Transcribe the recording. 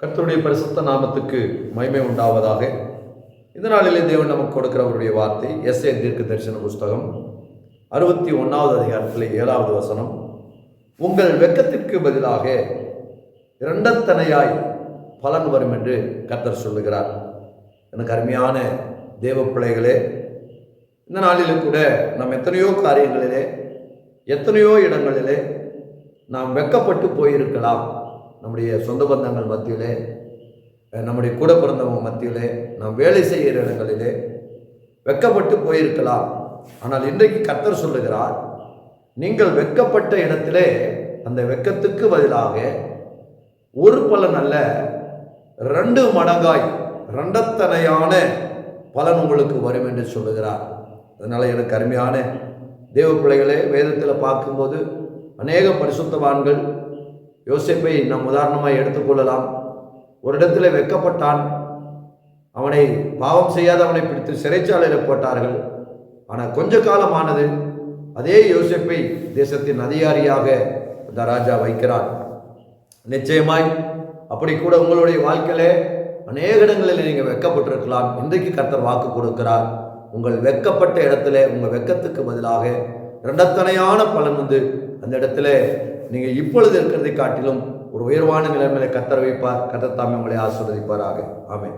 கர்த்தருடைய பரிசுத்த நாமத்துக்கு மகிமை உண்டாவதாக. இந்த நாளிலே தேவன் நமக்கு கொடுக்கிறவருடைய வார்த்தை எஸ்ஏ தீர்க்க தரிசன புஸ்தகம் 61வது அதிகாரத்தில் 7வது வசனம். உங்கள் வெட்கத்திற்கு பதிலாக இரண்டத்தனையாய் பலன் வரும் என்று கர்த்தர் சொல்லுகிறார். எனக்கு அருமையான தேவ பிள்ளைகளே, இந்த நாளிலும் கூட நாம் எத்தனையோ காரியங்களிலே எத்தனையோ இடங்களிலே நாம் வெட்கப்பட்டு போயிருக்கலாம். நம்முடைய சொந்த பந்தங்கள் மத்தியிலே, நம்முடைய கூட பிறந்தவங்க மத்தியிலே, நாம் வேலை செய்கிற இடங்களிலே வெட்கப்பட்டு போயிருக்கலாம். ஆனால் இன்றைக்கு கர்த்தர் சொல்லுகிறார், நீங்கள் வெட்கப்பட்ட இடத்திலே அந்த வெட்கத்துக்கு பதிலாக ஒரு பலன் அல்ல, 2 மடங்காய் இரண்டத்தனையான பலன் உங்களுக்கு வரும் என்று சொல்லுகிறார். அதனால் எனக்கு அருமையான தேவ பிள்ளைகளே, வேதத்தில் பார்க்கும்போது அநேக பரிசுத்தவான்கள், யோசேப்பை நாம் உதாரணமாக எடுத்துக்கொள்ளலாம். ஒரு இடத்துல வெட்கப்பட்டான். அவனை பாவம் செய்யாத அவனை பிடித்து சிறைச்சாலையில் போட்டார்கள். ஆனால் கொஞ்ச காலம் ஆனது, அதே யோசேப்பை தேசத்தின் அதிகாரியாக இந்த ராஜா வைக்கிறார். நிச்சயமாய் அப்படி கூட உங்களுடைய வாழ்க்கையிலே அநேக இடங்களில் நீங்கள் வெட்கப்பட்டிருக்கலாம். இன்றைக்கு கர்த்தர் வாக்கு கொடுக்கிறார், உங்கள் வெட்கப்பட்ட இடத்துல உங்கள் வெட்கத்துக்கு பதிலாக இரண்டத்தனையான பலன் வந்து அந்த இடத்துல நீங்கள் இப்பொழுது இருக்கிறதை காட்டிலும் ஒரு உயர்வான நிலைமையில கர்த்தர் வைப்பார். கர்த்தர் தாமே உங்களை ஆசீர்வதிப்பாராக. ஆமென்.